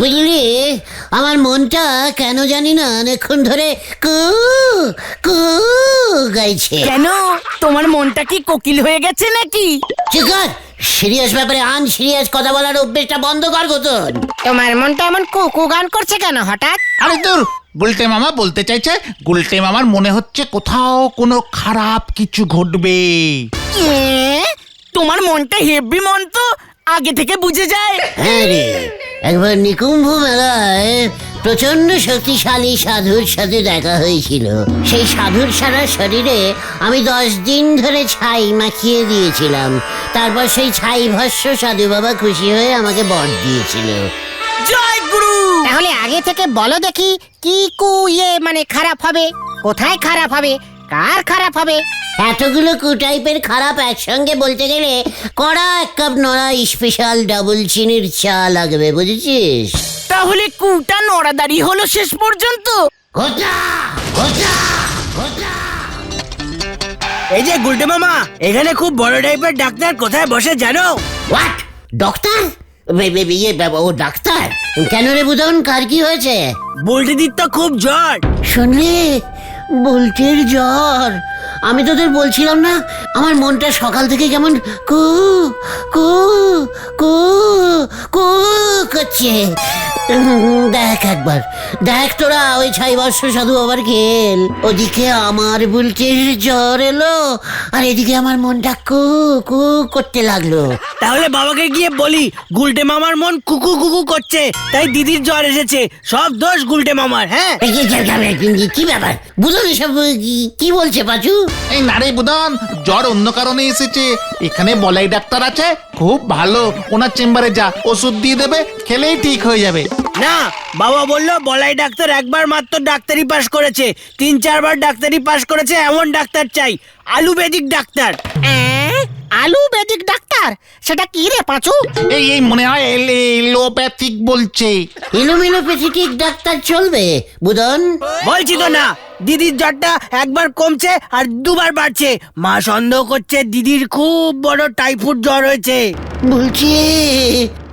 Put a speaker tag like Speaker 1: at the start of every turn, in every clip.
Speaker 1: বুঝলি, আমার মনটা কেন জানি না অনেকক্ষণ ধরে কু কু গাইছে।
Speaker 2: কেন, তোমার মনটা কি কোকিল হয়ে গেছে নাকি?
Speaker 1: চিকার, সিরিয়াস ব্যাপারে আনসিরিয়াস কথা বলার অভ্যেসটা বন্ধ কর গোতন।
Speaker 2: তোমার মনটা এমন কুকু গান করছে কেন হঠাৎ?
Speaker 3: আরে দূর, গুলটে মামা বলতে চাইছে গুলটে মামার মনে হচ্ছে কোথাও কোনো খারাপ কিছু ঘটবে।
Speaker 2: তোমার মনটা হেভি মন তো, আগে থেকে বুঝে যায়।
Speaker 1: হ্যাঁ রে, একবার নিকুম্ভ মেলায় প্রচন্ড শক্তিশালী সাধুর সাথে দেখা হয়েছিল। সেই সাধুর সারা শরীরে আমি 10 দিন ধরে ছাই মাখিয়ে দিয়েছিলাম। তারপর সেই ছাই ভস্য সাধু বাবা খুশি হয়ে আমাকে বর দিয়েছিল।
Speaker 2: জয় গুরু।
Speaker 4: তাহলে আগে থেকে বলো দেখি, কি মানে খারাপ হবে? কোথায় খারাপ হবে? কার খারাপ হবে?
Speaker 1: এতগুলো কু টাইপের খারাপ একসঙ্গে বলতে গেলে কড়া 1 কাপ নড়া স্পেশাল ডাবল চিনির চা লাগবে, বুঝেছিস?
Speaker 2: তাহলে কুটা নড়াদারি হলো শেষ পর্যন্ত।
Speaker 1: ঘটা ঘটা ঘটা।
Speaker 2: এই যে গুলটে মামা, এখানে খুব বড় টাইপের ডাক্তার কোথায় বসে জানো?
Speaker 1: হোয়াট? ডক্টর? ও ডাক্তার? কেন রে বুদন, কার কি হয়েছে?
Speaker 2: বুলটিদির তো খুব জ্বর।
Speaker 1: শুনলি, বুলটির জ্বর। আমি তোদের বলছিলাম না, আমার মনটা সকাল থেকে কেমন কু কু কু কু করছে। দেখ একবার, দেখ তোরা ওই ছাই বর্ষ সাধু আবার খেল। ওদিকে আমার বুলটির জ্বর এলো, আর এদিকে আমার মনটা কু কু করতে লাগলো।
Speaker 2: তাহলে বাবাকে গিয়ে বলি গুলটে মামার মন কুকু কুকু করছে, তাই দিদির জ্বর এসেছে। সব দোষ গুলটে মামার। হ্যাঁ,
Speaker 1: কি ব্যাপার বুদন, এসব কি বলছে পাচু?
Speaker 3: এই নারে বুদন, জ্বর অন্য কারণে এসেছে। এখানে বলাই ডাক্তার আছে, খুব ভালো। ওনার চেম্বারে যা, ওষুধ দিয়ে দেবে, খেলেই ঠিক হয়ে যাবে।
Speaker 2: না, বাবা বললো বলাই ডাক্তার একবার মাত্র ডাক্তারি পাশ করেছে, 3-4 বার ডাক্তারি পাশ করেছে এমন ডাক্তার চাই। আলুবেদিক ডাক্তার।
Speaker 4: আলুবেদিক ডাক্তার? সেটা কি রে পাঁচু?
Speaker 3: এই এই মনে হয় এলোপ্যাথিক বলছে।
Speaker 1: এলোপ্যাথিক ডাক্তার চলবে বুদন?
Speaker 2: বলছি তো না, দিদির জ্বরটা একবার কমছে আর 2 বার বাড়ছে। মা সন্দেহ করছে দিদির খুব বড় টাইফয়েড জ্বর হয়েছে।
Speaker 1: বলছি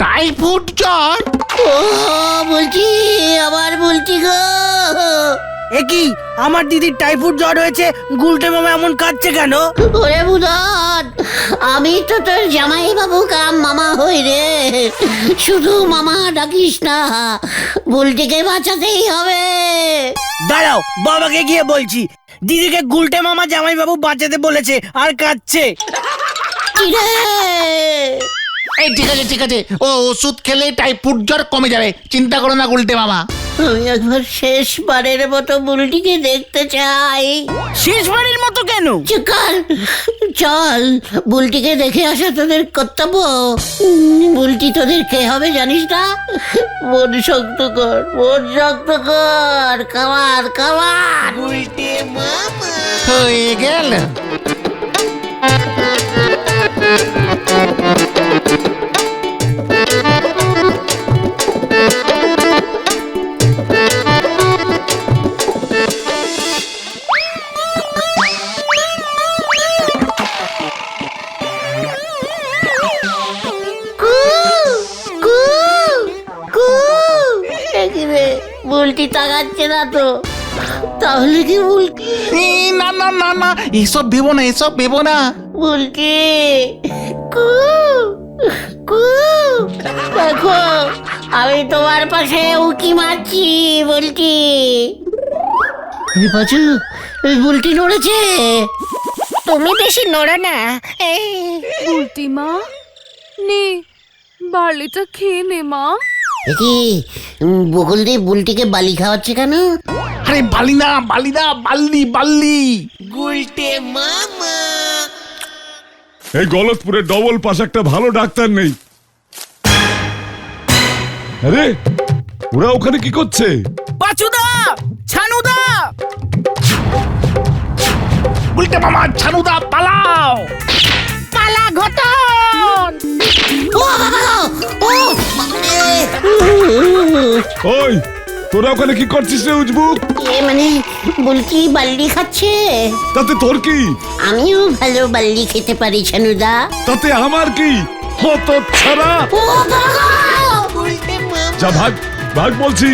Speaker 3: টাইফয়েড জ্বর?
Speaker 1: ও বলছি, আবার বলছি গো।
Speaker 2: এ কি, আমার দিদির টাইফয়েড জ্বর হয়েছে, গুলটে মামা এমন কাঁদছে কেন?
Speaker 1: ওরে বুদন, আমি তো তোর জামাই বাবু কাম মামা হই রে। শুধু মামা ডাকিস না, বুলটিকে বাঁচাতেই হবে।
Speaker 2: দাঁড়াও, বাবাকে গিয়ে বলছি। দিদিকে গুলটে মামা জামাই বাবু বাঁচাতে বলেছে আর কাঁদছে।
Speaker 1: কি রে?
Speaker 3: এই ঠিক আছে ঠিক আছে, ও ওষুধ খেলে টাইফয়েড জ্বর কমে যাবে, চিন্তা করো না গুলটে মামা।
Speaker 1: আমি একবার শেষবারের মতো বুলটিকে দেখতে চাই।
Speaker 2: শেষবারের মতো কেন?
Speaker 1: চল চল, বুলটিকে দেখে আসা তোদের কর্তব্য। বুলটি তোদের কে হবে জানিস না? মন শক্ত কর, মন শক্ত কর, কামার কামার। বুলটি মামা
Speaker 3: হয়ে গেল।
Speaker 1: বুলটি তাকাচ্ছে না তো, তাহলে কি বুলটি?
Speaker 3: না না না না, এসব ভেবো না, এসব ভেবো না।
Speaker 1: বুলটি কু কু, দেখো আমি তোমার পাশে উকি মারছি। বুলটি, পাচু, বুলটি নড়েছে।
Speaker 4: তুমি বেশি নড়ো না।
Speaker 5: বুলটি মা, নে বার্লিটা খেয়ে নে মা।
Speaker 1: কি বকুল দিয়ে বুলটিকে বালি খাওয়াচ্ছে কেন?
Speaker 3: আরে বালি না, বালি না, বাল্লি বাল্লি।
Speaker 6: এই গলতপুরে ডবল পাশ একটা ভালো ডাক্তার নেই। আরে ওরা ওখানে কি করছে?
Speaker 2: পাচুদা, ছানুদা।
Speaker 3: গুলটে মামা, ছানুদা পালাও।
Speaker 4: পালা ঘটন।
Speaker 1: ও বাবা গো, ও
Speaker 6: ওই তোরা ওখানে কি করছিস রে উজবুক?
Speaker 1: মানে বুলটি বাল্লি খাচ্ছে।
Speaker 6: তাতে তোর কি?
Speaker 1: আমিও ভালো বাল্লি খেতে পারি ছানুদা।
Speaker 6: তাতে আমার কি? হতচ্ছাড়া
Speaker 1: ও বাবা!
Speaker 6: যা ভাগ ভাগ বলছি,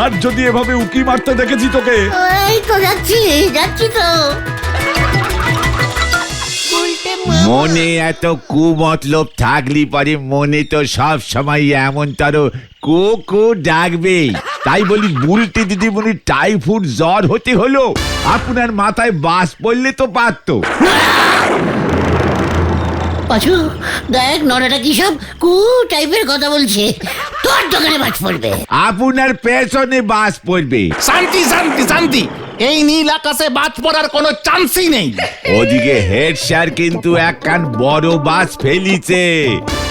Speaker 6: আর যদি এভাবে উকি মারতে দেখেছি তোকে।
Speaker 1: এই তো যাচ্ছি তো।
Speaker 7: মনে এত কুমতলব থাকলি পারে মনে তো সব সময় এমন তার কু ডাকবে। তাই বলি বুলটি দিদিমণি টাইফয়েড জ্বর হতে হলো, আপনার মাথায় বাস পড়লে তো পারতো।
Speaker 1: পাঁচু দেখ নড়াটা কি সব কু টাইপের কথা বলছে, তোর দোকানে বাজ পড়বে।
Speaker 7: আপনার পেছনে বাস পড়বে।
Speaker 3: শান্তি শান্তি শান্তি, এই নীল আকাশে বাদ পড়ার কোনো চান্সই নেই।
Speaker 7: ওদিকে হেড স্যার কিন্তু একখান বড় বাস ফেলিছে,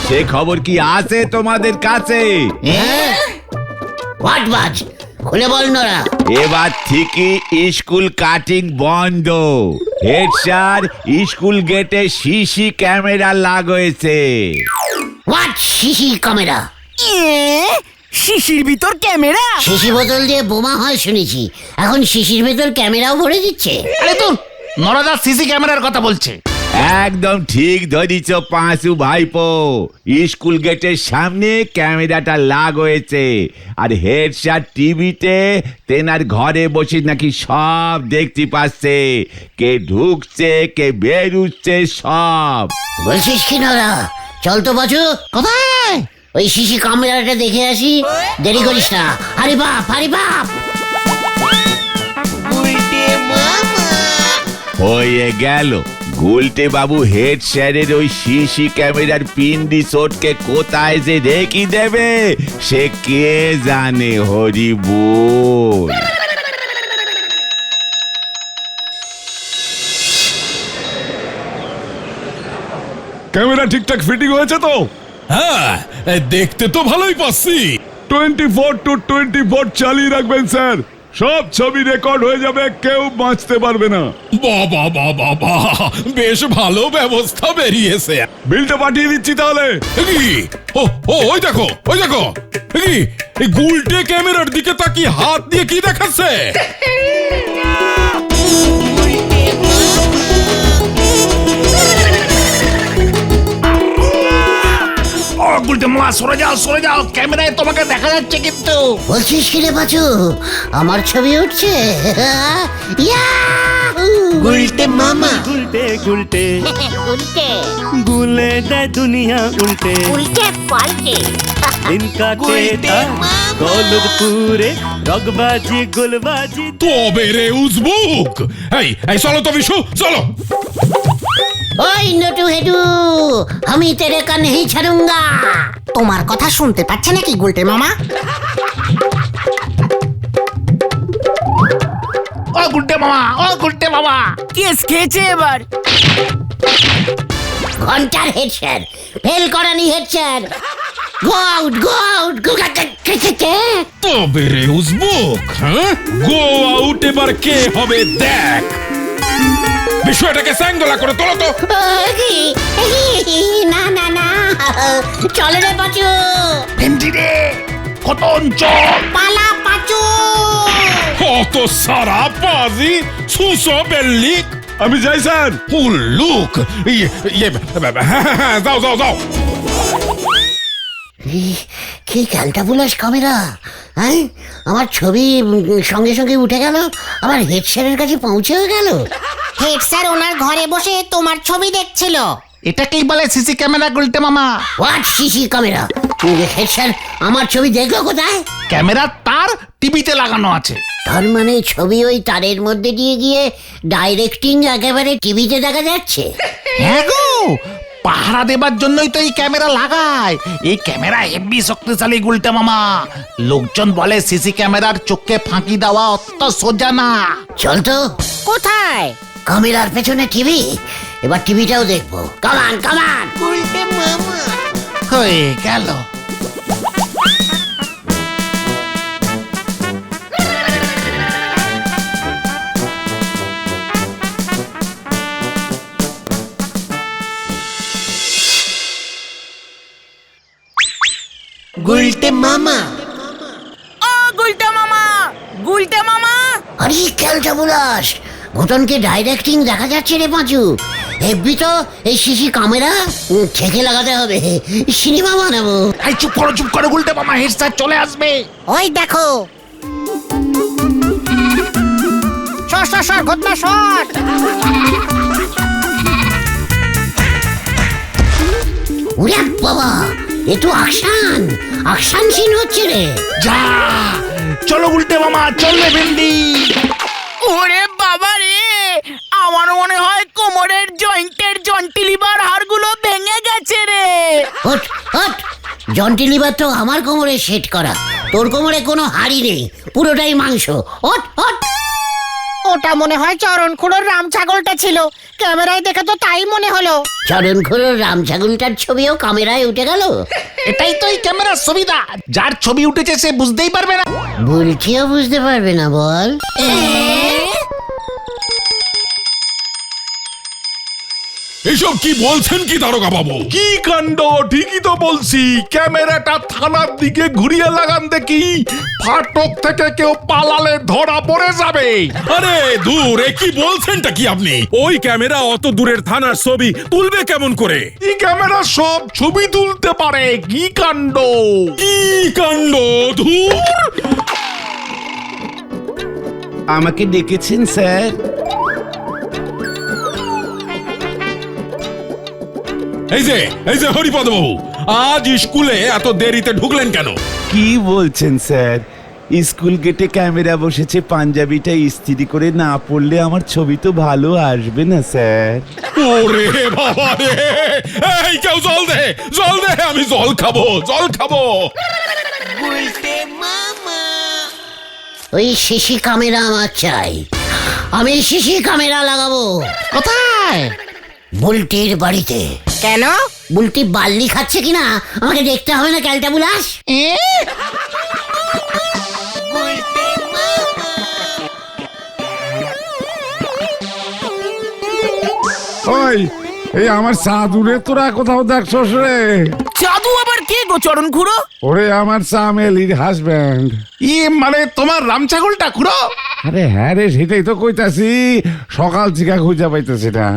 Speaker 7: সে খবর কি আছে তোমাদের কাছে?
Speaker 1: হোয়াট বাজ খুলে বল নড়া।
Speaker 7: এবার থেকে স্কুল কাটিং বন্ধ। হেড স্যার স্কুল গেটে সিসি ক্যামেরা লাগাইছে।
Speaker 1: হোয়াট শিশি ক্যামেরা?
Speaker 2: শিশির ভিতর ক্যামেরা?
Speaker 1: শিশি বোতল দিয়ে বোমা হয় শুনেছি, এখন শিশির ভেতর ক্যামেরাও ভরে দিচ্ছে।
Speaker 3: আরে তো নরদা সিসি ক্যামেরার কথা বলছে।
Speaker 7: একদম ঠিক ধরিছ পাঁচু ভাইপো, স্কুল গেটের সামনে ক্যামেরাটা লাগাইছে, আর হেড স্যার টিভিতে তেনার ঘরে বসে নাকি সব দেখতে পাচ্ছে, কে ঢুকছে কে বেরুচ্ছে সব।
Speaker 1: বলছিস কি নড়া? চল তো পাঁচু।
Speaker 3: কোথায়?
Speaker 1: ওই শিশি ক্যামেরাটা দেখে আসি, দেরি করিস না। আরে বাপ আরে বাপ!
Speaker 7: হয়ে গেল, গুলটে বাবু হেড স্যারের ওই সিসি ক্যামেরার পিন্ডি চটকে কোথায় যে রেখে দেবে সে কে জানে, হরি বল।
Speaker 6: ক্যামেরা ঠিকঠাক ফিটিং হয়েছে তো?
Speaker 8: হ্যাঁ, দেখতে তো ভালোই পাচ্ছি।
Speaker 6: 24/24 চালিয়ে রাখবেন স্যার, সব ছবি রেকর্ড হয়ে যাবে, কেউ বাঁচতে পারবে না।
Speaker 8: বাবা বাবা বাবা, বেশ ভালো ব্যবস্থা বেরিয়েছে।
Speaker 6: বিলটা পাঠিয়ে দিচ্ছি তাহলে।
Speaker 8: কি? ও ও, ওই দেখো ওই দেখো, কি এই গুলটে ক্যামেরার দিকে তাকিয়ে হাত দিয়ে কি দেখাচ্ছে?
Speaker 3: ও গুলটে মামা, সরে যাও, ক্যামেরায় তোমাকে দেখা যাচ্ছে কিন্তু।
Speaker 1: বলছিস কি রে পাঁচু, আমার ছবি উঠছে? ইয়াহু!
Speaker 2: উল্টে মামা
Speaker 9: উল্টে উল্টে
Speaker 4: উল্টে
Speaker 9: গুলে দেয় দুনিয়া উল্টে
Speaker 4: উল্টে পাল্টে।
Speaker 9: দিন কাটে গলদপুরে রগবাজি গুলবাজি।
Speaker 8: তবে রে উজবুক, এই চলো তো বিশু, চলো।
Speaker 1: ওই নটু হেডু, আমি তেরে কা নেহি ছাড়ুঙ্গা।
Speaker 4: তোমার কথা শুনতে পাচ্ছে নাকি গুলটে মামা?
Speaker 3: ও গুলটে মামা,
Speaker 2: কেস খেয়েছে এবার।
Speaker 1: ঘন্টার হেড স্যার, ফেল করানি head sir. Go out go out.
Speaker 8: তবে রে উজবুক, হ্যাঁ, গো আউট এবার কে হবে দেখ। বিষয়টাকে স্যাঙ্গলা করে তোলো তো।
Speaker 1: না না না, চলে রে পাঁচু।
Speaker 3: ভেন্ডি রে, কত অঞ্চল।
Speaker 4: পালা পাচু।
Speaker 8: কত সারা বাজি সুসো বেল্লিক।
Speaker 6: আমি যাই স্যার।
Speaker 8: লুক, যাও যাও যাও।
Speaker 1: কি ক্যালটা বুলাস ক্যামেরা, হ্যাঁ? আমার ছবি সঙ্গে সঙ্গে উঠে গেল, আমার হেড স্যারের কাছে পৌঁছেও গেল।
Speaker 4: হেড স্যার ওনার ঘরে বসে তোমার ছবি দেখছিল।
Speaker 3: এটাকেই বলে সিসি ক্যামেরা গুলটে মামা।
Speaker 1: What CC camera? Head sir আমার ছবি দেখলো কোথায়?
Speaker 3: ক্যামেরার তার টিভিতে লাগানো আছে।
Speaker 1: তার মানে ছবি ওই তারের মধ্যে দিয়ে গিয়ে ডাইরেক্টিং একেবারে টিভিতে দেখা যাচ্ছে।
Speaker 3: হ্যাঁ গো, পাহারা দেবার জন্যই তো এই ক্যামেরা লাগায়। এই ক্যামেরা হেভি শক্তিশালী গুলটে মামা। লোকজন বলে সিসি ক্যামেরার চোখে ফাঁকি দেওয়া অত সোজা না।
Speaker 1: চল তো।
Speaker 4: কোথায়?
Speaker 1: ক্যামেরার পেছনে টিভি, এবার টিভিটাও দেখবো। কামান কামান।
Speaker 3: হয়ে গেল।
Speaker 2: গুলটে মামা, ও গুলটে মামা, গুলটে মামা।
Speaker 1: আরে ক্যালটা বুলাস, ঘটনকে ডাইরেক্টিং দেখা যাচ্ছে রে পাঁচু। হেব্বি তো এই সিসি ক্যামেরা ঠেকে লাগাতে হবে, সিনেমা বানাবো।
Speaker 3: এই চুপ করো গুলটে মামা, হেড স্যার চলে আসবে।
Speaker 4: ওই দেখো, সর ঘটনা সর।
Speaker 1: ওরে বাবা, এ তো আকশান সিন হচ্ছে রে।
Speaker 3: যা চলো গুলটে মামা, চললে ভেন্ডি।
Speaker 2: ওরে বাবা রে, আমার মনে হয় কোমরের জন্টিলিভার হাড়গুলো ভেঙে গেছে রে।
Speaker 1: হট হট, জন্টিলিভার তো আমার কোমরে সেট করা, তোর কোমরে কোনো হাড়ি নেই, পুরোটাই মাংস। Hot hot.
Speaker 4: ওটা মনে হয় চরণ খুড়োর রাম ছাগলটা ছিল, ক্যামেরায় দেখে তো তাই মনে হলো।
Speaker 1: চরণখোরের রাম ছাগলটার ছবিও ক্যামেরায় উঠে গেল।
Speaker 3: এটাই তো এই ক্যামেরার সুবিধা, যার ছবি উঠেছে সে বুঝতেই পারবে না।
Speaker 1: বলছিও বুঝতে পারবে না বল।
Speaker 8: এসব কি বলছেন কি দারোগা বাবু?
Speaker 6: কি কাণ্ড! ঠিকই তো বলছি, ক্যামেরাটা থানার দিকে ঘুরিয়ে লাগান দেখি, ফাটক থেকে কেউ পালালে ধরা পড়ে যাবে।
Speaker 8: আরে দূর, এ কি বলছেনটা কি আপনি? ওই ক্যামেরা অত দূরের থানার ছবি তুলবে কেমন করে?
Speaker 6: এই ক্যামেরা সব ছবি তুলতে পারে, কি কাণ্ড!
Speaker 8: কি কাণ্ড! ধুর!
Speaker 7: আমাকে ডেকেছেন স্যার?
Speaker 8: এই যে হরিপদ বাবু, আজ স্কুলে এত দেরিতে ঢুকলেন কেন?
Speaker 7: কি বলছেন স্যার? স্কুল গেটে ক্যামেরা বসেছে, পাঞ্জাবিটা ইস্ত্রি করে না পড়লে আমার ছবি তো ভালো আসবে না স্যার।
Speaker 8: ওরে বাবা রে! এই কেউ জল দে, আমি জল খাবো।
Speaker 1: ওই সিসি ক্যামেরা আমার চাই, আমি সিসি ক্যামেরা লাগাবো।
Speaker 3: কোথায়?
Speaker 1: বুলটির বাড়িতে।
Speaker 4: কেন?
Speaker 1: বুলটি বাল্লি খাচ্ছে কিনা আমাকে দেখতে হবে না, ক্যালটা বুলাস।
Speaker 6: ওই, এই আমার চাঁদুরে তোরা কোথাও দেখছস রে?
Speaker 2: জাদু আবার কে গো চরণ খুড়ো?
Speaker 6: ওরে আমার চামেলির হাজব্যান্ড।
Speaker 3: মানে তোমার রাম ছাগলটা খুড়ো?
Speaker 6: আরে হ্যাঁ রে, সেটাই তো কইতাছি, সকাল থেকে খুঁজে পাইতেছি না।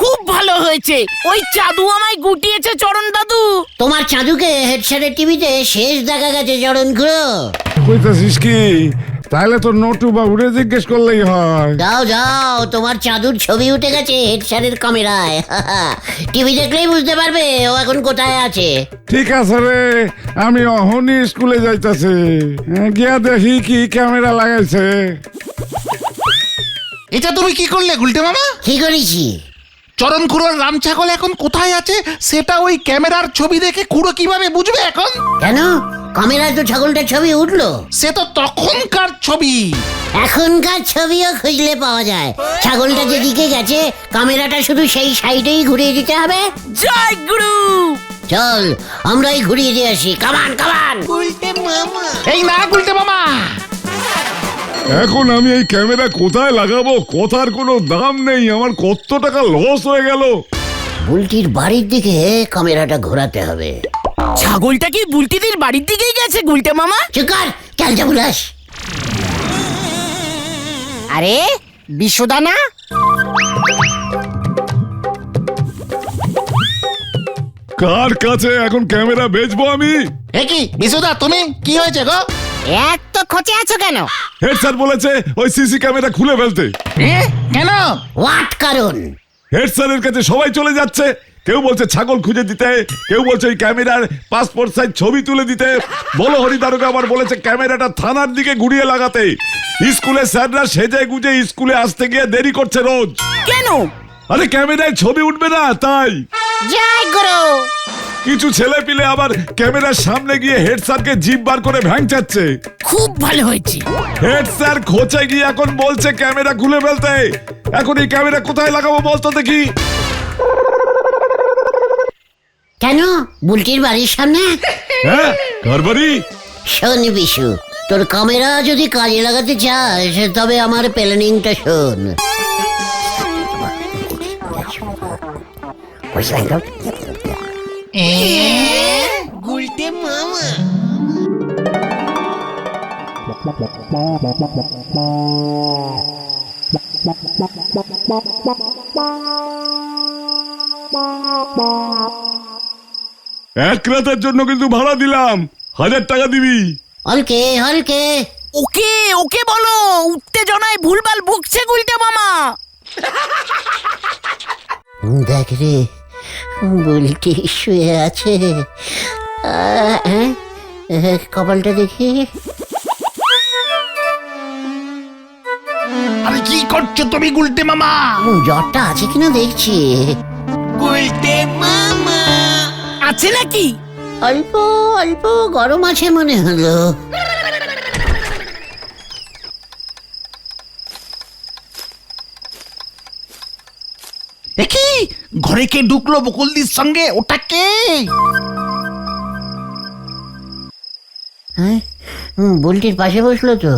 Speaker 2: খুব ভালো হয়েছে, ওই জাদু আমায় গুটিয়েছে চরণ দাদু।
Speaker 1: তোমার চাঁদুকে হেডসেটের টিভিতে শেষ দেখা গেছে চরণ খুড়ো।
Speaker 6: কইতাছিস কি? তাহলে তো নটু বাবুরে জিজ্ঞেস করলেই হয়।
Speaker 1: যাও, তোমার চাঁদুর ছবি উঠে গেছে হেডসেটের ক্যামেরায়। টিভি দেখলেই বুঝতে পারবে ও এখন কোথায় আছে।
Speaker 6: ঠিক আছে রে, আমি অহনি স্কুলে যাইতাছি, গিয়া দেখি কি ক্যামেরা লাগাইছে।
Speaker 3: এটা তুমি কি করলে গুলটে মামা?
Speaker 1: কি করেছি?
Speaker 3: চরণ খুড়োর রাম ছাগল এখন কোথায় আছে সেটা ওই ক্যামেরার ছবি দেখে খুড়ো কিভাবে বুঝবে এখন?
Speaker 1: কেন? ক্যামেরায় তো ছাগলটার ছবি উঠলো।
Speaker 3: সে তো তখনকার ছবি,
Speaker 1: এখনকার ছবিও খুঁজলে পাওয়া যায়। ছাগলটা যেদিকে গেছে ক্যামেরাটা শুধু সেই সাইডেই ঘুরিয়ে দিতে হবে।
Speaker 2: জয় গুরু।
Speaker 1: চল আমরাই ঘুরিয়ে দিয়ে আসি, কামান।
Speaker 3: এই না গুলটে মামা,
Speaker 6: এখন আমি এই ক্যামেরা কোথায় লাগাবো? কথার কোনো দাম নেই, আমার কত টাকা লস হয়ে গেল।
Speaker 1: বুলটির বাড়ির দিকে ক্যামেরাটা ঘোরাতে হবে।
Speaker 2: ছাগলটা কি বুলটিদের বাড়ির দিকেই গেছে গুলটে মামা?
Speaker 1: চুকার, ক্যালটা বুলাস।
Speaker 4: আরে বিশুদা না?
Speaker 6: কার কাছে এখন ক্যামেরা বেচবো আমি?
Speaker 3: এ কি বিশুদা, তুমি কি হয়েছে গো?
Speaker 4: এক তো খোঁচে আছো কেন?
Speaker 6: হেড স্যার বলেছে ওই সিসি ক্যামেরা খুলে ফেলতে।
Speaker 3: কেন?
Speaker 1: হোয়াট কারণ?
Speaker 6: হেড স্যারের কাছে সবাই চলে যাচ্ছে, কেউ বলছে ছাগল খুঁজে দিতে, কেউ বলছে ওই ক্যামেরার পাসপোর্ট সাইজ ছবি তুলে দিতে। বলো হরি দারোগা আবার বলেছে ক্যামেরাটা থানার দিকে ঘুরিয়ে লাগাতে। স্কুলে স্যাররা সেজে গুজে স্কুলে আসতে গিয়ে দেরি করছে রোজ।
Speaker 2: কেন?
Speaker 6: আরে ক্যামেরায় ছবি উঠবে না তাই।
Speaker 4: জয় গুরু।
Speaker 6: কিছু ছেলে পিলে আবার ক্যামেরার সামনে গিয়ে হেড স্যারকে জিভ বার করে ভ্যাংচাচ্ছে।
Speaker 2: খুব ভালো হয়েছে।
Speaker 6: হেড স্যার খোঁচে গিয়ে এখন বলছে ক্যামেরা খুলে ফেলতে। এখন এই ক্যামেরা কোথায় লাগাবো বলতো দেখি?
Speaker 1: কেন? বুলটির বাড়ির সামনে?
Speaker 6: হ্যাঁ, কার বাড়ি?
Speaker 1: শোন বিশু, তোর ক্যামেরা যদি কাজে লাগাতে চাস তবে আমার প্ল্যানিংটা শোন।
Speaker 2: গুলটে মামা।
Speaker 6: এক রাতের জন্য কিন্তু ভাড়া দিলাম, 1000 টাকা দিবি।
Speaker 1: হলকে হলকে
Speaker 2: ওকে ওকে বলো, উত্তেজনায় ভুলভাল বকছে গুলটে মামা।
Speaker 1: দেখ রে, বুলটি শুয়ে আছে। কপালটা দেখি।
Speaker 3: আরে কি করছো তুমি গুলটে মামা?
Speaker 1: জ্বরটা আছে কিনা দেখছি।
Speaker 2: আছে নাকি?
Speaker 1: অল্প অল্প গরম আছে মনে হলো।
Speaker 3: কি ঘরে কে ঢুকলো বকুলদির সঙ্গে? ওটা কে?
Speaker 1: হ্যাঁ, বুলটির পাশে বসলো তো।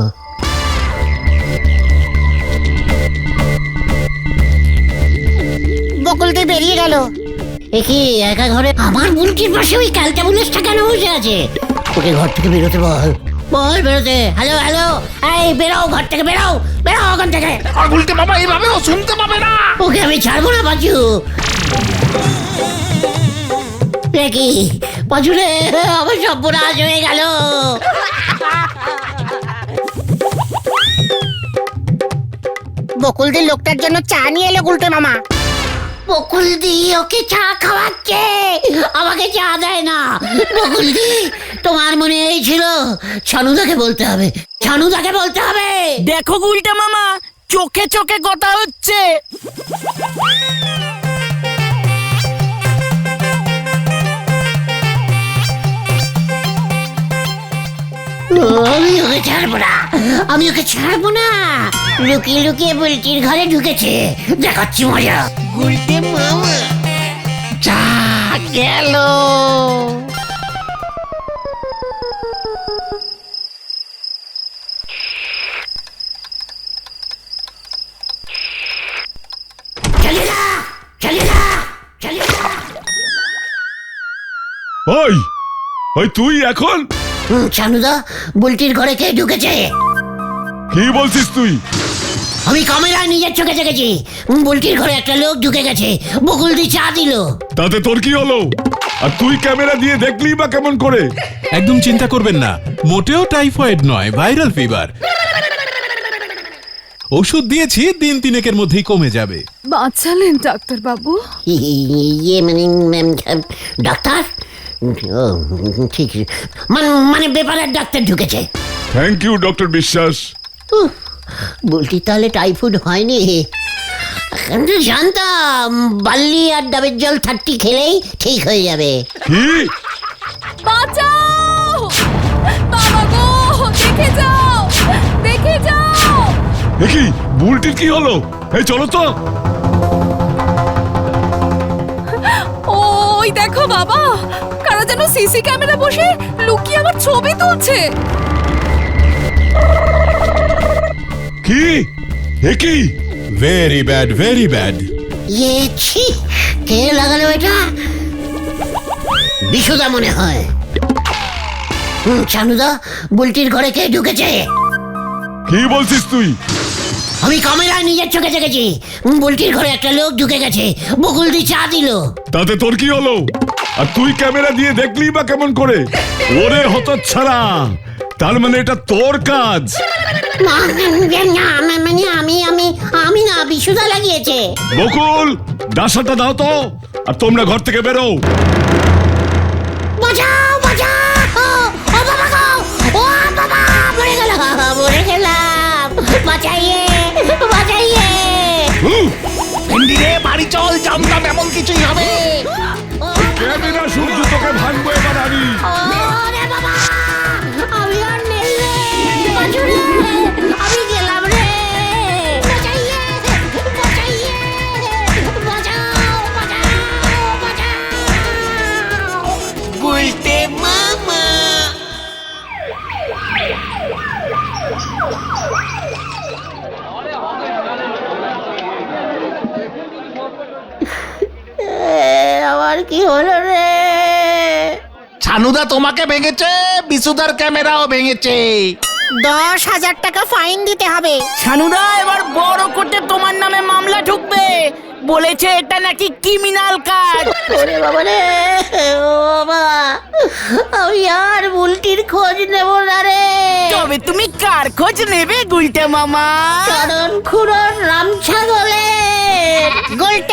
Speaker 4: বকুলদি বেরিয়ে গেল।
Speaker 1: কি একা ঘরে আমার বুলটির পাশে ওই ক্যালটা বুলেসটা কেন বসে আছে? ওকে ঘর থেকে বেরোতে বল, বল বেরোতে। হ্যালো হ্যালো, এই বেরো ঘর থেকে, বেরো বেরো ওখান থেকে।
Speaker 3: আর গুলটে মামা এইভাবে ও শুনতে পাবে না।
Speaker 1: ওকে আমি ছাড়বো না পাঁচু। কি পাঁচু রে, আমার সর্বনাশ হয়ে গেল।
Speaker 4: বকুলদির লোকটার জন্য চা নিয়ে এলো গুলটে মামা।
Speaker 1: বকুলদি ওকে চা খাওয়াচ্ছে, আমাকে চা দেয় না। বকুলদি, তোমার মনে এই ছিল? ছানুদাকে বলতে হবে, ছানুদাকে বলতে হবে।
Speaker 2: দেখো গুলটে মামা, চোখে চোখে কথা হচ্ছে।
Speaker 1: আমি ওকে ছাড়বো না, আমি ওকে ছাড়বো না। লুকিয়ে লুকিয়ে বুলটির ঘরে ঢুকেছে, দেখাচ্ছি মজা। গুলটে মামা
Speaker 3: যা গেল।
Speaker 1: চলে না, চলে না, চলে না।
Speaker 6: ওই ওই তুই এখন
Speaker 1: ছানুদা, বুলটির ঘরে কে ঢুকেছে?
Speaker 6: কি বলছিস তুই?
Speaker 1: আমি ক্যামেরায় নিজের চোখে দেখেছি। বুলটির ঘরে একটা লোক ঢুকে গেছে, বকুলদি চা দিল।
Speaker 6: তাতে তোর কি হলো? আর তুই ক্যামেরা দিয়ে দেখলি বা কেমন করে?
Speaker 8: একদম চিন্তা করবেন না, মোটেও টাইফয়েড নয়, ভাইরাল ফিভার। ওষুধ দিয়েছি, দিন তিনেকের মধ্যেই কমে যাবে।
Speaker 5: বাঁচালেন ডাক্তার বাবু।
Speaker 1: ইয়ে মানে ডাক্তার? ও, ঠিক, মানে ব্যাপারের ডাক্তার ঢুকেছে।
Speaker 6: থ্যাংক ইউ ডক্টর বিশ্বাস।
Speaker 1: বুলটি তাহলে টাইফয়েড হয়নি? কিন্তু জানতাম বাল্লি আর ডাবের জল 30 খেলেই ঠিক হয়ে যাবে।
Speaker 6: কি?
Speaker 5: বাঁচাও বাবা গো, দেখে যাও, দেখে যাও।
Speaker 6: দেখি বুলটির কি হলো? এই চলো তো।
Speaker 5: ওই দেখো বাবা, কারা যেন সিসি ক্যামেরা বসে লুকিয়ে আমার ছবি তুলছে।
Speaker 6: কি? এ কি?
Speaker 8: Very bad, very bad.
Speaker 1: ইয়ে ছি, কে লাগালো এটা? বিশুদা মনে হয়। ছানুদা, বুলটির ঘরে কে ঢুকেছে?
Speaker 6: কি বলছিস তুই?
Speaker 1: আমি ক্যামেরায় নিজের চোখে দেখেছি। বুলটির ঘরে একটা লোক ঢুকে গেছে, বকুলদি চা দিল।
Speaker 6: তাতে তোর কি হলো? আর তুই ক্যামেরা দিয়ে দেখলি বা কেমন করে? ওরে হতচ্ছাড়া, তার মানে এটা তোর কাজ?
Speaker 1: মানে আমি না, বিশুদা লাগিয়েছে।
Speaker 6: বকুল, ডাসাটা দাও তো, আর তোমরা ঘর থেকে বেরো।
Speaker 1: বাঁচাও বাঁচাও, ও বাবা গো, ও বাবা, মরে গেলাম, বাঁচাইয়ে বাঁচাইয়ে।
Speaker 3: ভেন্ডি রে, বাড়ি চল, জানতাম এমন কিছুই হবে।
Speaker 6: ক্যামেরা সূর্য তোকে ভাঙবো এবার আমি।
Speaker 1: ওরে বাবা, আমি আর নেই রে, বাঁচু রে, আমি গেলাম রে। বাঁচাইয়ে বাঁচাইয়ে, বাঁচাও বাঁচাও বাঁচাও।
Speaker 2: গুলটে মামা।
Speaker 1: আমার কি হলো রে?
Speaker 3: ছানুদা তোমাকে ভেঙেছে, বিশুদার ক্যামেরাও ভেঙেছে।
Speaker 4: 10,000 টাকা ফাইন দিতে হবে।
Speaker 2: ছানুদা, এবার বড় কোর্টে তোমার নামে মামলা ঢুকবে। বলেছে এটা নাকি ক্রিমিনাল কাজ।
Speaker 1: ওরে বাবা রে, ও বাবা, আমি আর বুলটির খোঁজ নেব না রে।
Speaker 2: তবে তুমি কার খোঁজ নেবে গুলটে মামা?
Speaker 1: কারণ খুড়োর রাম ছাগলের।
Speaker 4: গুলটে